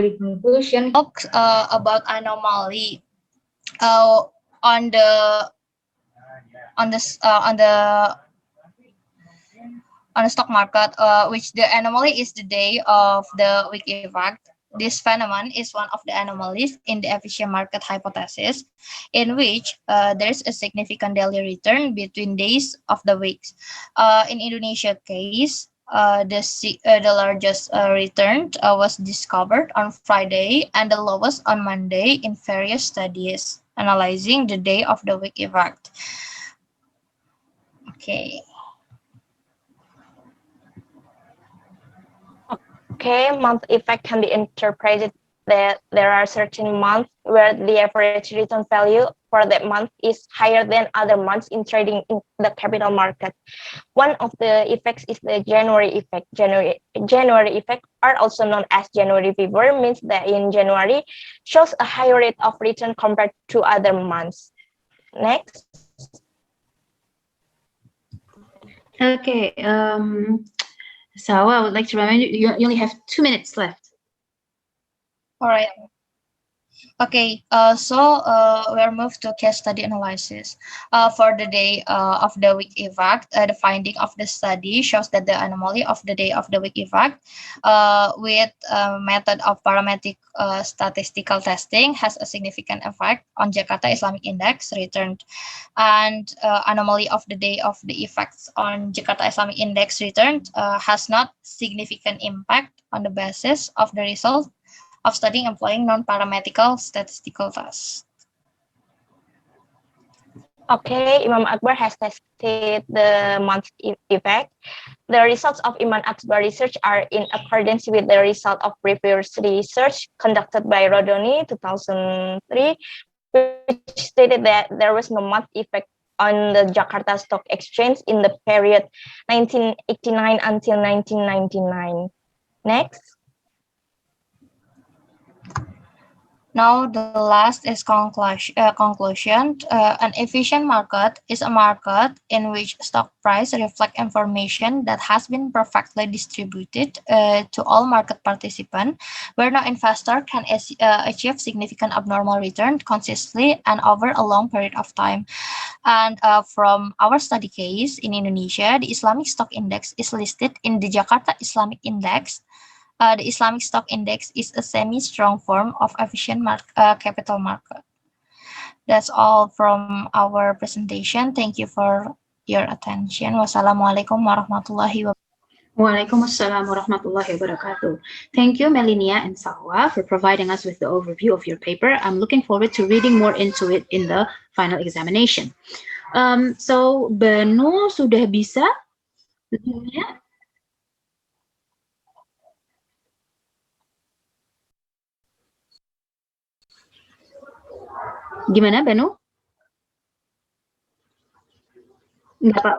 Conclusion. Talks about anomaly uh, on the on the s- on the stock market, which the anomaly is the day of the week effect. This phenomenon is one of the anomalies in the efficient market hypothesis, in which there is a significant daily return between days of the weeks. In Indonesia case, the largest return was discovered on Friday and the lowest on Monday in various studies analyzing the day of the week effect. Okay. Okay, month effect can be interpreted that there are certain months where the average return value for that month is higher than other months in trading in the capital market. One of the effects is the January effect. January effect are also known as January fever, means that in January shows a higher rate of return compared to other months. Next. Okay. Sawa, I would like to remind you, you only have 2 minutes left. All right. Okay, we're moved to case study analysis. For the day of the week effect, the finding of the study shows that the anomaly of the day of the week effect with method of parametric statistical testing has a significant effect on Jakarta Islamic Index returned, and anomaly of the day of the effects on Jakarta Islamic Index returned has not significant impact on the basis of the result of studying employing non-parametrical statistical tests. Okay, Imam Akbar has tested the month effect. The results of Imam Akbar research are in accordance with the result of previous research conducted by Rodoni 2003, which stated that there was no month effect on the Jakarta Stock Exchange in the period 1989 until 1999. Next. Now, the last is conclusion. An efficient market is a market in which stock price reflect information that has been perfectly distributed to all market participants, where no investor can achieve significant abnormal return consistently and over a long period of time. And from our study case in Indonesia, the Islamic Stock Index is listed in the Jakarta Islamic Index. The Islamic Stock Index is a semi-strong form of efficient capital market. That's all from our presentation. Thank you for your attention. Wassalamualaikum warahmatullahi wabarakatuh. Waalaikumsalam warahmatullahi wabarakatuh. Thank you, Melinia and Salwa, for providing us with the overview of your paper. I'm looking forward to reading more into it in the final examination. So, Banu sudah bisa? Gimana, Banu? Enggak apa.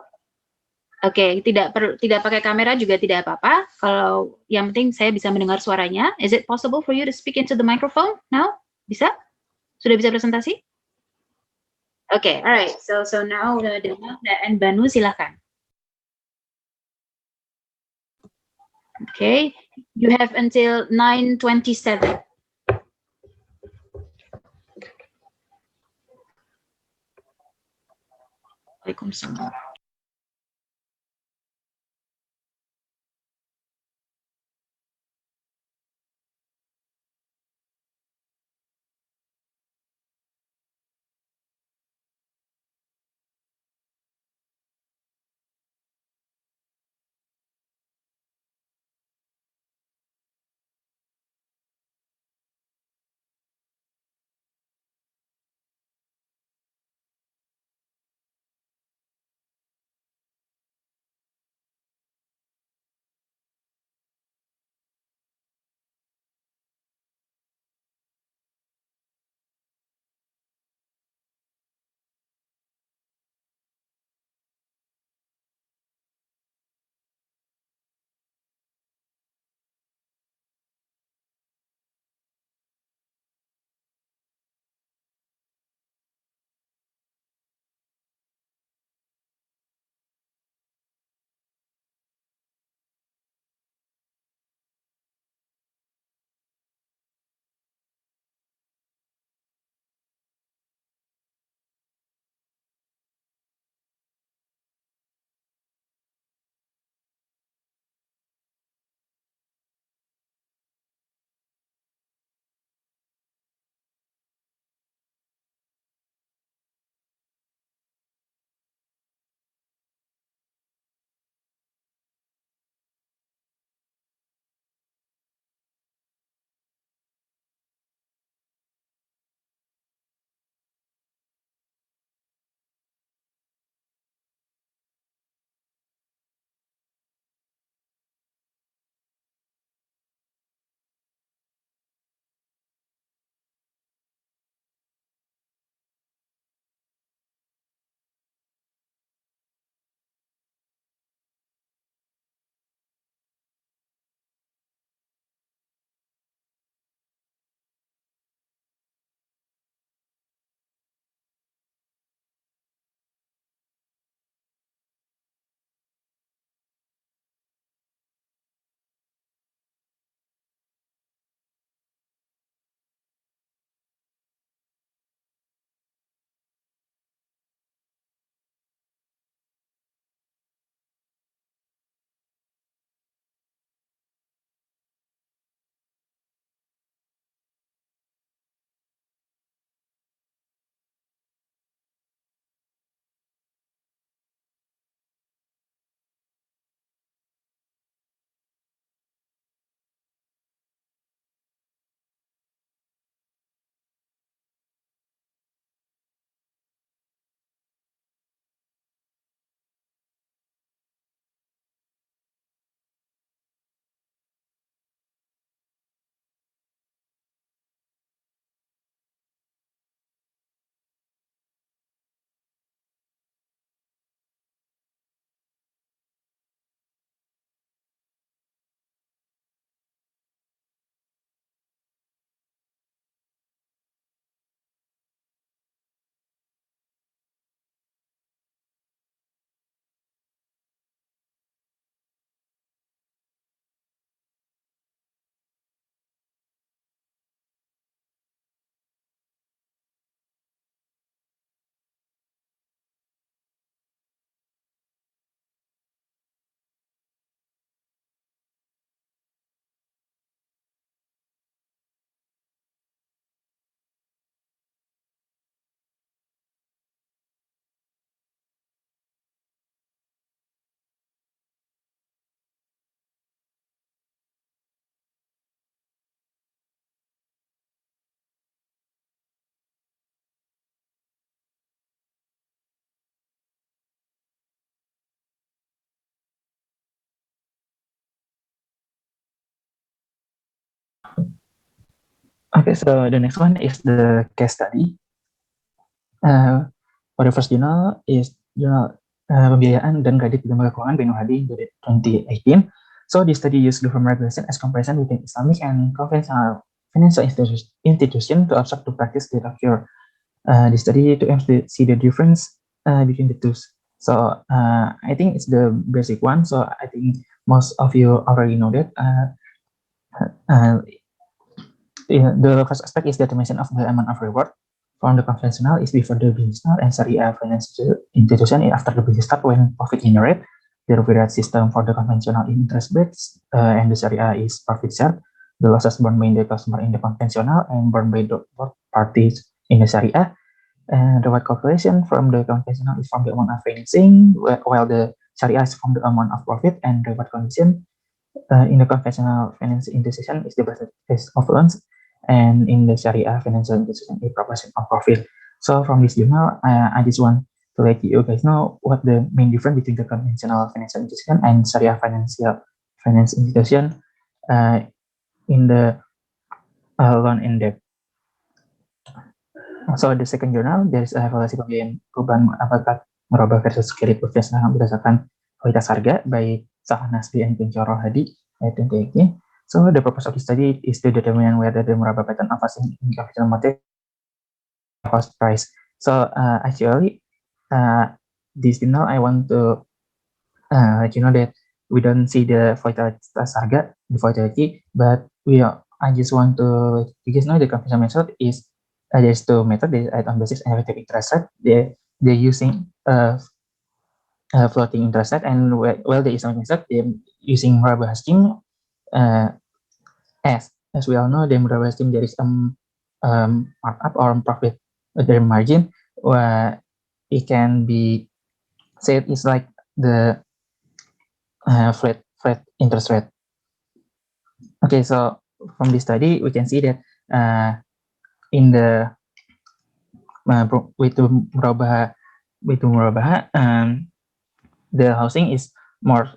Oke, tidak pakai kamera juga tidak apa-apa. Kalau yang penting saya bisa mendengar suaranya. Is it possible for you to speak into the microphone now? Bisa? Sudah bisa presentasi? Okay, all right. So now Dana and Banu silakan. Okay, you have until 9:27. Waalaikumsalam. Okay, so the next one is the case study. For the first journal is Jurnal Pembiayaan dan Kredit di Lembaga Keuangan BNUHD 2018. So this study used government regulation as comparison between Islamic and conventional financial institution to observe the practice that occur. The study to aim to see the difference between the two. So I think it's the basic one. So I think most of you already know that. The first aspect is determination of the amount of reward from the conventional is before the business start and Sharia financial institution after the business start when profit generate. The reward system for the conventional interest rates and the Sharia is profit share. The losses borne by the customer in the conventional and borne by the both parties in the Sharia. And the reward calculation from the conventional is from the amount of financing, while the Sharia is from the amount of profit, and the reward condition in the conventional financial institution is the basis of loans, and in the Sharia financial institution a proportion of profit. So from this journal, I just want to let you guys know what the main difference between the conventional financial institution and Sharia finance institution in the loan and debt. So the second journal, there is evaluasi pembiayaan perubahan apakah merubah versus kredit profesional berdasarkan kualitas harga by Sahanas and Kuncoro Hadi 2018. So the purpose of the study is to determine whether the murabah pattern of in capital market cost price. So actually, this journal I want to let you know that we don't see the volatilitas harga, the volatility, but I just want to let you guys know the conventional method is there's two methods. There's on basis and effective interest rate. They're using floating interest rate, and while the Islamic method they're using murabah scheme. As we all know, the murabah scheme there is markup or profit their margin. It can be said it's like the flat interest rate. Okay, so from this study we can see that in the with murabah, the housing is more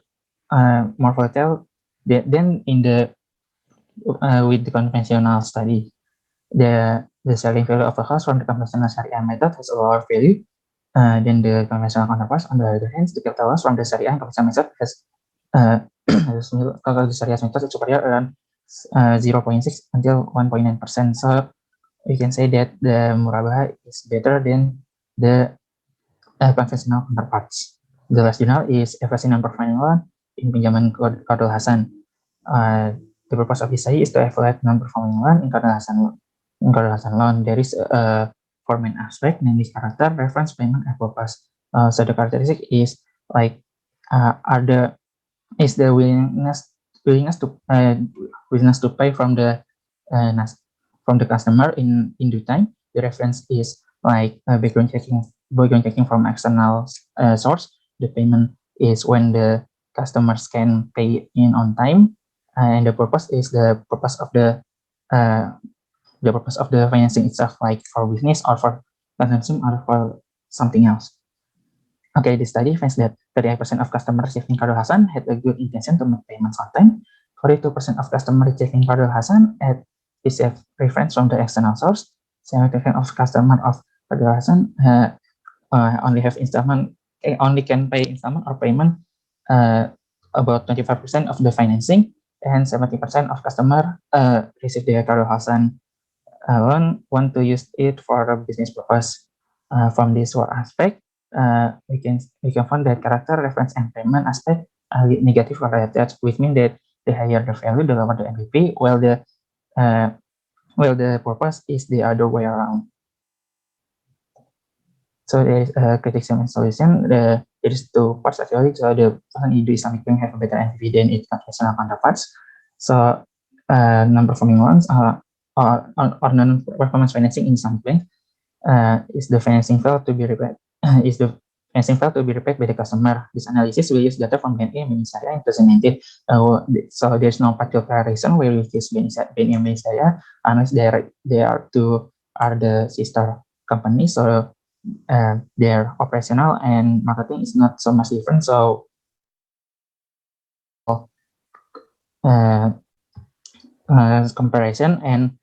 volatile than in the with the conventional study. The selling value of a house from the conventional Sharia method has a lower value than the conventional counterparts. On the other hand, the capital loss from the Sharia and conventional method has the Sharia method is superior around 0.6 until 1.9%. So we can say that the murabah is better than the conventional counterparts. The last journal is evaluasi non-performing loan in pinjaman Qardul Hasan. The purpose of this study is to evaluate non-performing loan in Qardul Hasan loan. There is four main aspects, namely character, reference, payment, and purpose. So the characteristic is like is the willingness to pay from the customer in due time. The reference is like background checking from external source. The payment is when the customers can pay in on time, and the purpose is the purpose of the financing itself, like for business or for consumption or for something else. Okay, the study finds that 38% of customers receiving Qardul Hasan had a good intention to make payments on time. 42% of customers receiving Qardul Hasan had received reference from the external source. 70% of customers of Qardul Hasan only have installment, only can pay installment or payment about 25% of the financing, and 70% of customers receive the Qardul Hasan loan want to use it for a business purpose. From this one aspect, we can find that character, reference, and payment aspect are negative related, which means that the higher the value, the lower the MVP, while the purpose is the other way around. So there is a criticism and solution. There is two parts actually. So the Islamic bank have a better MVP than its conventional counterparts. So non-performing loans or non-performance financing in Islamic bank is the financing failed to be repaid. By the customer. This analysis will use data from BNI and Sharia in 2019. So there's no particular reason why we use BNI and Sharia unless they are the sister companies. So their operational and marketing is not so much different. So comparison, and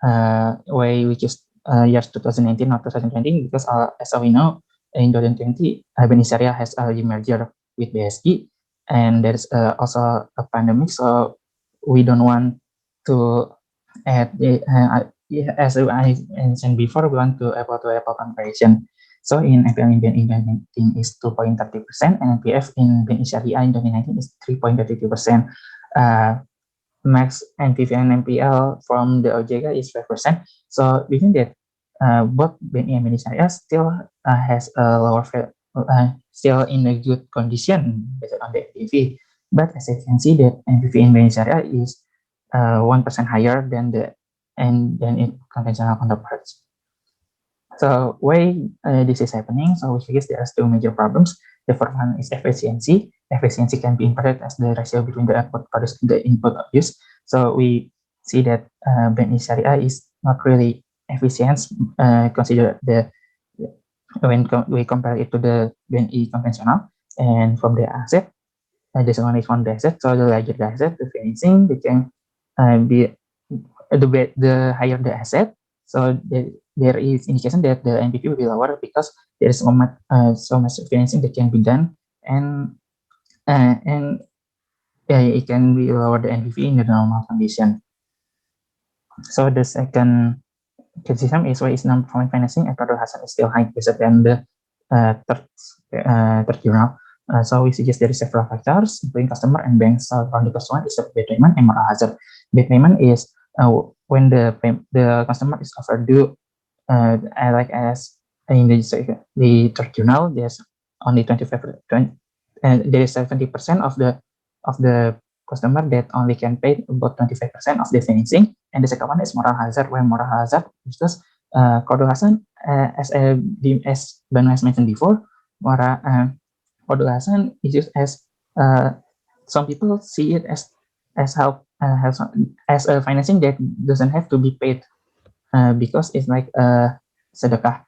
why we choose years 2019 or 2020, because as we know, in 2020, BNI Syariah has a merger with BSI, and there's also a pandemic, so we don't want to add the, as I mentioned before, we want to apple comparison. So in NPL in BNI 2019 is 2.30%, and NPF in BNI Syariah in 2019 is 3.32%. Max NPV and NPL from the OJK is 5%. So we think that both BNI and BNI Syariah still has a lower still in a good condition based on the NPV. But as you can see that NPV in BNI Syariah is 1% higher than its conventional counterparts. So why this is happening? So we guess there are two major problems. The first one is efficiency. Efficiency can be interpreted as the ratio between the output produced and the input use. So we see that BNI Syariah is not really efficient. Consider when we compare it to the BNI conventional, and from the asset, this one is from the asset. So the larger the asset, the financing became be the higher the asset. So there is indication that the NPV will be lower because there is so much financing that can be done, and it can be lower the NPV in the normal condition. So the second criticism is why is non-performing financing at Qardul Hasan is still high based than the third journal. So we suggest there is several factors, including customer and banks. So from the first one is bad payment and moral hazard. Bad payment is when the customer is overdue. Like as in the third journal, there's only 25%. There is 70% of the customer that only can pay about 25% of the financing. And the second one is moral hazard. Where moral hazard because Qardul Hasan, as Banu has mentioned before, Qardul Hasan is used as some people see it as help as a financing that doesn't have to be paid because it's like a sedekah.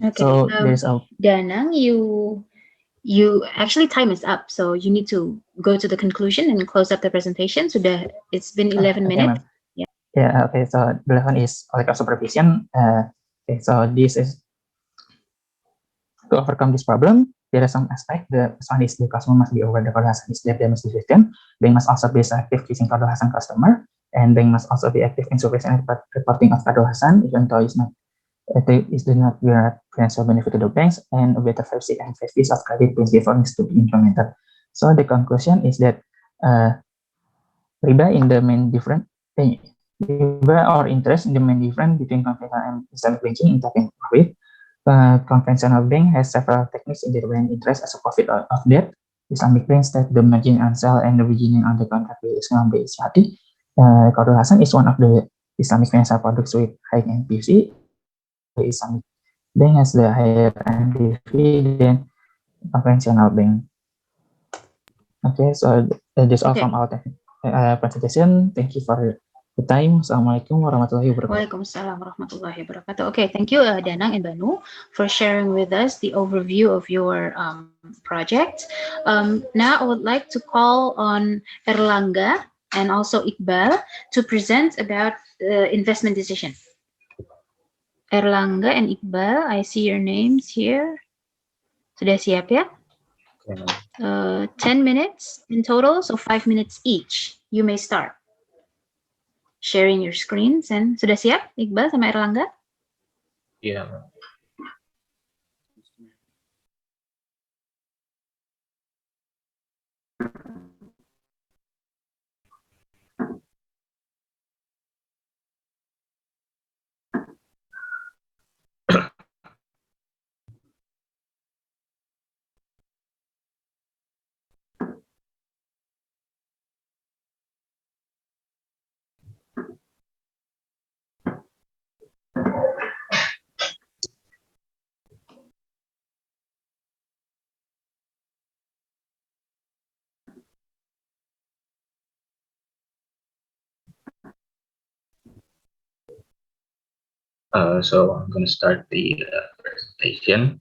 Okay. So there's a Danang, you actually time is up, so you need to go to the conclusion and close up the presentation. So it's been 11 minutes. Yeah. Okay. So the last one is like a supervision. Okay. So this is to overcome this problem. There are some aspects. The first one is the customer must be aware the Qardul Hasan is their damage system. Bank must also be active using Qardul Hasan customer, and bank must also be active in supervision and reporting of Qardul Hasan, even though it's not grant financial benefit to the banks, and a better 5C and 5Ps of credit principle needs to be implemented. So the conclusion is that riba in the main difference, riba or interest in the main difference between conventional and Islamic banking in taking profit. Conventional bank has several techniques in determining interest as a profit of debt. Islamic banks take the margin on sale and the beginning on the contract with Islam based hati. Qardul Hasan is one of the Islamic financial products with high NPV. The Islamic bank has the higher NPV than conventional bank. Okay, so that's all from our presentation. Thank you for the time. Assalamualaikum warahmatullahi wabarakatuh. Waalaikumsalam warahmatullahi wabarakatuh. Okay, thank you, Danang and Banu, for sharing with us the overview of your project. Now I would like to call on Erlangga and also Iqbal to present about investment decision. Erlangga and Iqbal, I see your names here. Sudah siap ya? 10 minutes in total, so 5 minutes each. You may start sharing your screens. And sudah siap, Iqbal sama Erlangga? Iya. So I'm going to start the presentation.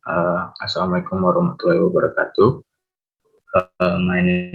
Assalamualaikum warahmatullahi wabarakatuh. My name